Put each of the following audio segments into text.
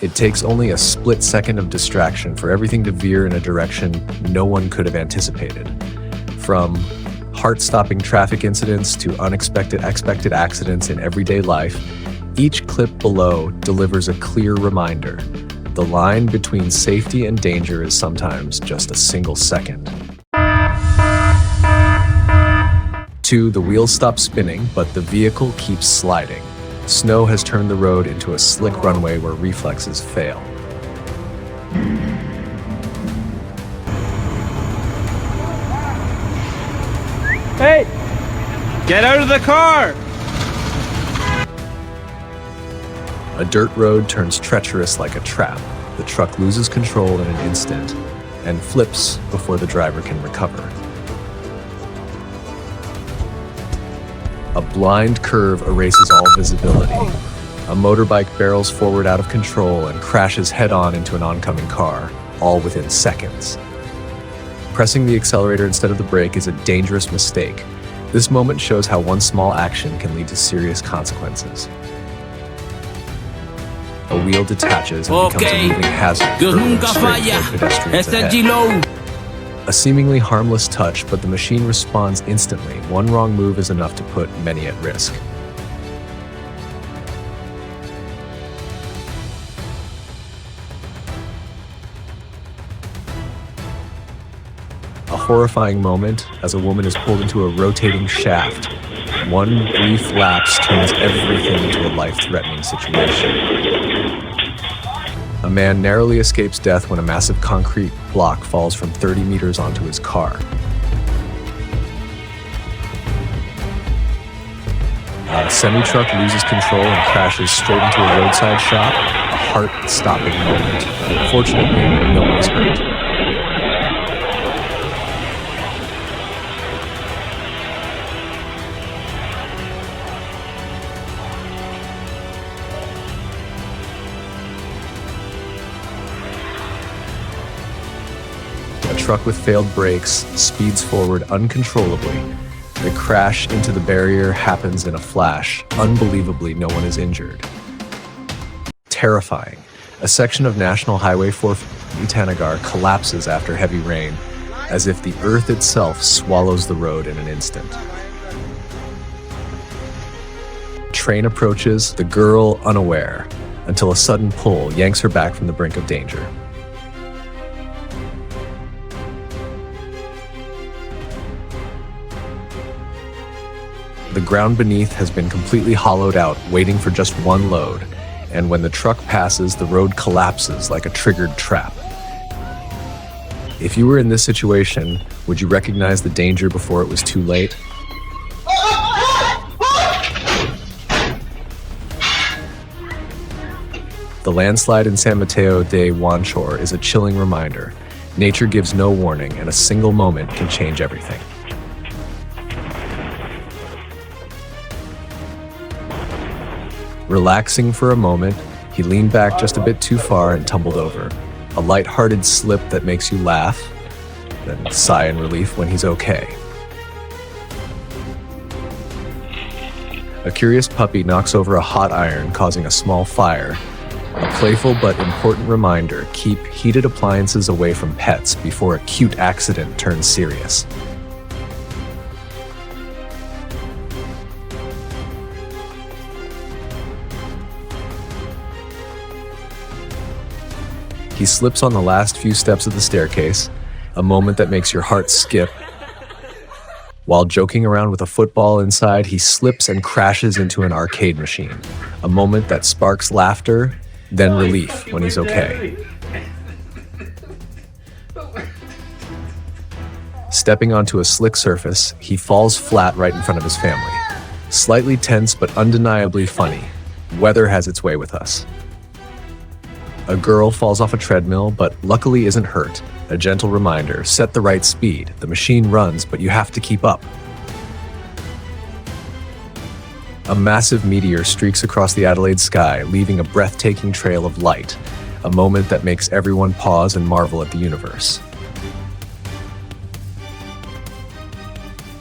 It takes only a split second of distraction for everything to veer in a direction no one could have anticipated. From heart-stopping traffic incidents to unexpected expected accidents in everyday life, each clip below delivers a clear reminder. The line between safety and danger is sometimes just a single second. 2. The wheels stop spinning, but the vehicle keeps sliding. Snow has turned the road into a slick runway where reflexes fail. Hey! Get out of the car! A dirt road turns treacherous like a trap. The truck loses control in an instant and flips before the driver can recover. A blind curve erases all visibility. A motorbike barrels forward out of control and crashes head-on into an oncoming car, all within seconds. Pressing the accelerator instead of the brake is a dangerous mistake. This moment shows how one small action can lead to serious consequences. A wheel detaches and becomes a moving hazard hurtling straight toward pedestrians ahead. A seemingly harmless touch, but the machine responds instantly. One wrong move is enough to put many at risk. A horrifying moment as a woman is pulled into a rotating shaft. One brief lapse turns everything into a life-threatening situation. A man narrowly escapes death when a massive concrete block falls from 30 meters onto his car. A semi-truck loses control and crashes straight into a roadside shop. A heart-stopping moment. Fortunately, no one is hurt. A truck with failed brakes speeds forward uncontrollably. The crash into the barrier happens in a flash. Unbelievably, no one is injured. Terrifying. A section of National Highway 450 Itanagar collapses after heavy rain, as if the earth itself swallows the road in an instant. Train approaches, the girl unaware, until a sudden pull yanks her back from the brink of danger. The ground beneath has been completely hollowed out, waiting for just one load, and when the truck passes, the road collapses like a triggered trap. If you were in this situation, would you recognize the danger before it was too late? The landslide in San Mateo de Huanchor is a chilling reminder. Nature gives no warning, and a single moment can change everything. Relaxing for a moment, he leaned back just a bit too far and tumbled over. A light-hearted slip that makes you laugh, then sigh in relief when he's okay. A curious puppy knocks over a hot iron, causing a small fire. A playful but important reminder: keep heated appliances away from pets before a cute accident turns serious. He slips on the last few steps of the staircase, a moment that makes your heart skip. While joking around with a football inside, he slips and crashes into an arcade machine, a moment that sparks laughter, then relief when he's okay. Stepping onto a slick surface, he falls flat right in front of his family. Slightly tense but undeniably funny. Weather has its way with us. A girl falls off a treadmill, but luckily isn't hurt. A gentle reminder: set the right speed. The machine runs, but you have to keep up. A massive meteor streaks across the Adelaide sky, leaving a breathtaking trail of light, a moment that makes everyone pause and marvel at the universe.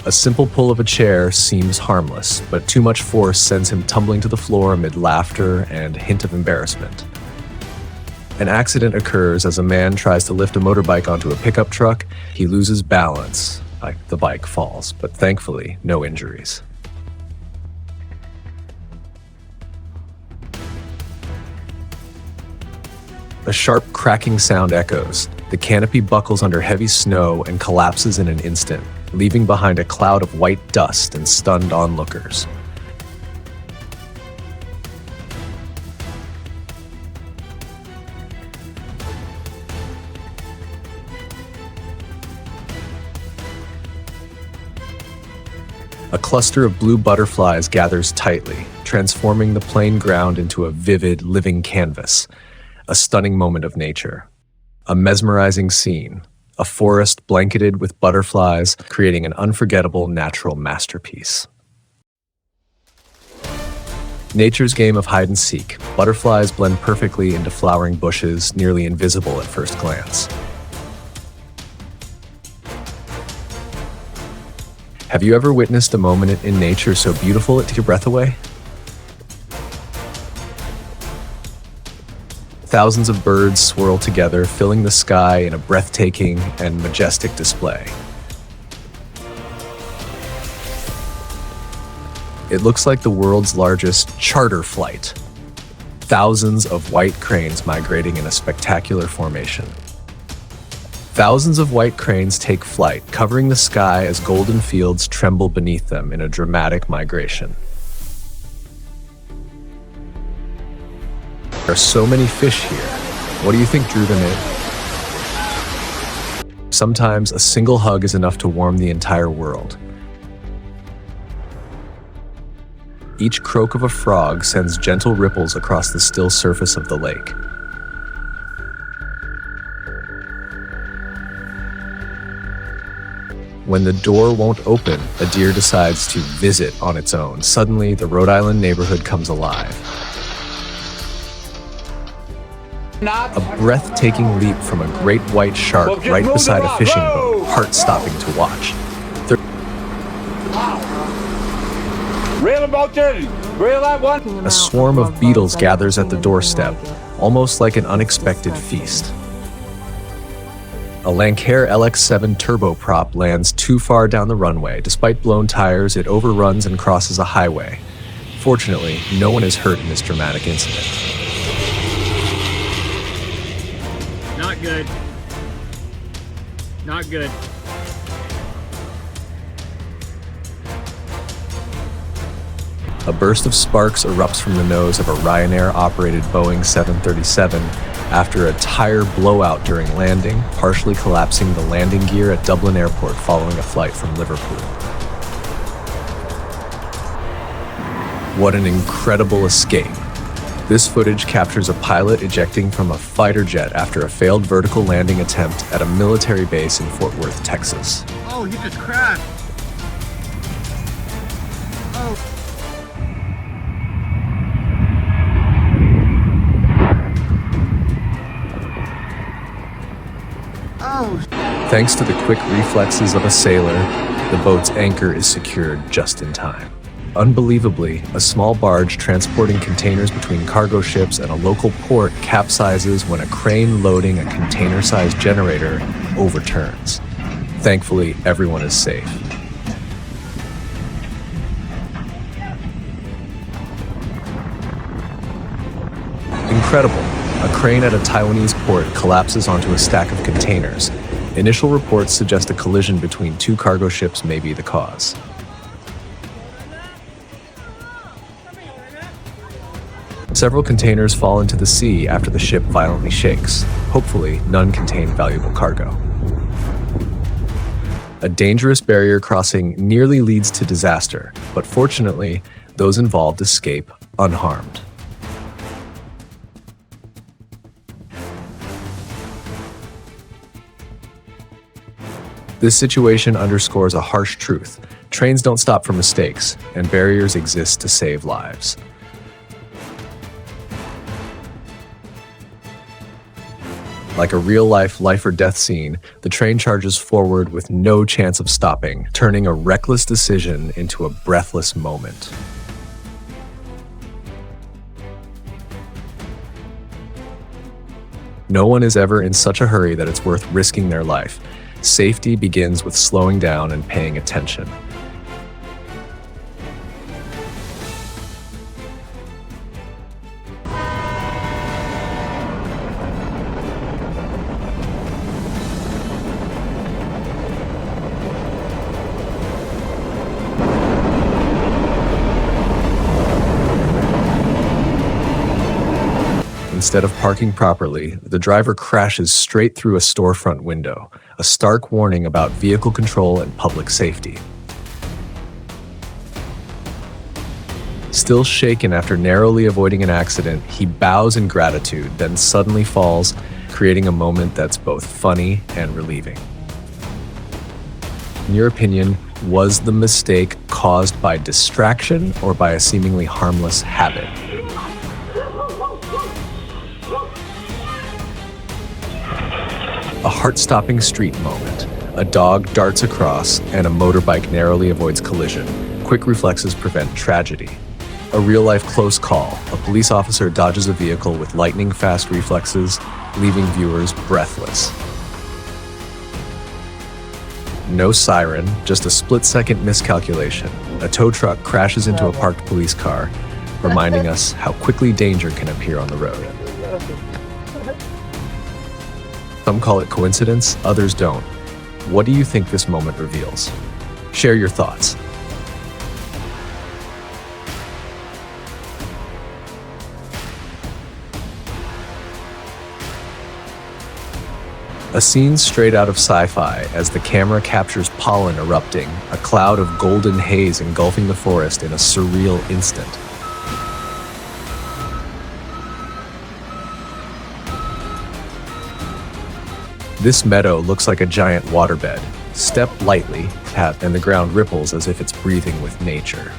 A simple pull of a chair seems harmless, but too much force sends him tumbling to the floor amid laughter and a hint of embarrassment. An accident occurs as a man tries to lift a motorbike onto a pickup truck. He loses balance. The bike falls, but thankfully, no injuries. A sharp cracking sound echoes. The canopy buckles under heavy snow and collapses in an instant, leaving behind a cloud of white dust and stunned onlookers. A cluster of blue butterflies gathers tightly, transforming the plain ground into a vivid, living canvas. A stunning moment of nature. A mesmerizing scene. A forest blanketed with butterflies, creating an unforgettable natural masterpiece. Nature's game of hide and seek. Butterflies blend perfectly into flowering bushes, nearly invisible at first glance. Have you ever witnessed a moment in nature so beautiful it took your breath away? Thousands of birds swirl together, filling the sky in a breathtaking and majestic display. It looks like the world's largest charter flight. Thousands of white cranes migrating in a spectacular formation. Thousands of white cranes take flight, covering the sky as golden fields tremble beneath them in a dramatic migration. There are so many fish here. What do you think drew them in? Sometimes a single hug is enough to warm the entire world. Each croak of a frog sends gentle ripples across the still surface of the lake. When the door won't open, a deer decides to visit on its own. Suddenly, the Rhode Island neighborhood comes alive. A breathtaking leap from a great white shark right beside a fishing boat, heart-stopping to watch. A swarm of beetles gathers at the doorstep, almost like an unexpected feast. A Lancair LX7 turboprop lands too far down the runway. Despite blown tires, it overruns and crosses a highway. Fortunately, no one is hurt in this dramatic incident. Not good. Not good. A burst of sparks erupts from the nose of a Ryanair-operated Boeing 737 after a tire blowout during landing, partially collapsing the landing gear at Dublin Airport following a flight from Liverpool. What an incredible escape. This footage captures a pilot ejecting from a fighter jet after a failed vertical landing attempt at a military base in Fort Worth, Texas. Oh, he just crashed. Oh. Thanks to the quick reflexes of a sailor, the boat's anchor is secured just in time. Unbelievably, a small barge transporting containers between cargo ships and a local port capsizes when a crane loading a container-sized generator overturns. Thankfully, everyone is safe. Incredible. A crane at a Taiwanese port collapses onto a stack of containers. Initial reports suggest a collision between two cargo ships may be the cause. Several containers fall into the sea after the ship violently shakes. Hopefully, none contain valuable cargo. A dangerous barrier crossing nearly leads to disaster, but fortunately, those involved escape unharmed. This situation underscores a harsh truth. Trains don't stop for mistakes, and barriers exist to save lives. Like a real-life life-or-death scene, the train charges forward with no chance of stopping, turning a reckless decision into a breathless moment. No one is ever in such a hurry that it's worth risking their life. Safety begins with slowing down and paying attention. Instead of parking properly, the driver crashes straight through a storefront window, a stark warning about vehicle control and public safety. Still shaken after narrowly avoiding an accident, he bows in gratitude, then suddenly falls, creating a moment that's both funny and relieving. In your opinion, was the mistake caused by distraction or by a seemingly harmless habit? A heart-stopping street moment. A dog darts across and a motorbike narrowly avoids collision. Quick reflexes prevent tragedy. A real-life close call. A police officer dodges a vehicle with lightning-fast reflexes, leaving viewers breathless. No siren, just a split-second miscalculation. A tow truck crashes into a parked police car, reminding us how quickly danger can appear on the road. Some call it coincidence, others don't. What do you think this moment reveals? Share your thoughts. A scene straight out of sci-fi as the camera captures pollen erupting, a cloud of golden haze engulfing the forest in a surreal instant. This meadow looks like a giant waterbed. Step lightly, tap, and the ground ripples as if it's breathing with nature.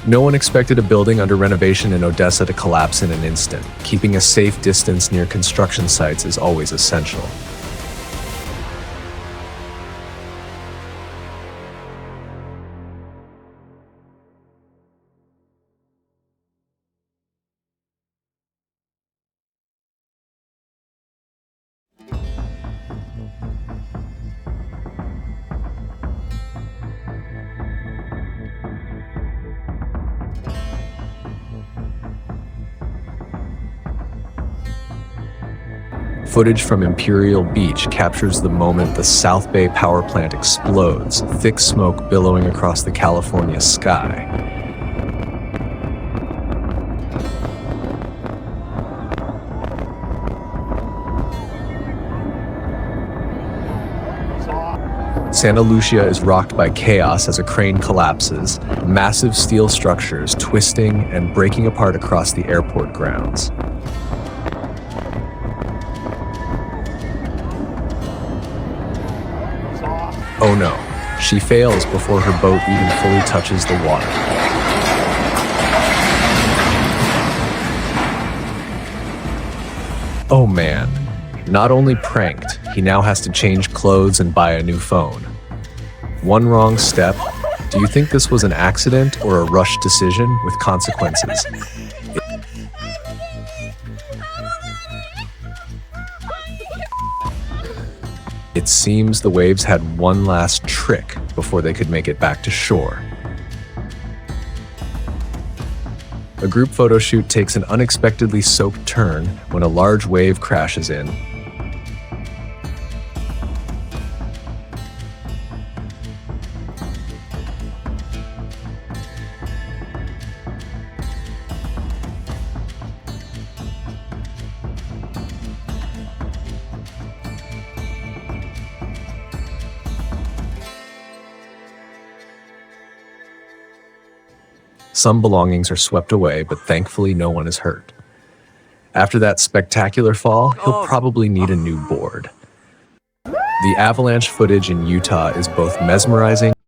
No one expected a building under renovation in Odessa to collapse in an instant. Keeping a safe distance near construction sites is always essential. Footage from Imperial Beach captures the moment the South Bay power plant explodes, thick smoke billowing across the California sky. Santa Lucia is rocked by chaos as a crane collapses, massive steel structures twisting and breaking apart across the airport grounds. Oh no, she fails before her boat even fully touches the water. Oh man, not only pranked, he now has to change clothes and buy a new phone. One wrong step. Do you think this was an accident or a rushed decision with consequences? It seems the waves had one last trick before they could make it back to shore. A group photo shoot takes an unexpectedly soaked turn when a large wave crashes in. Some belongings are swept away, but thankfully no one is hurt. After that spectacular fall, he'll probably need a new board. The avalanche footage in Utah is both mesmerizing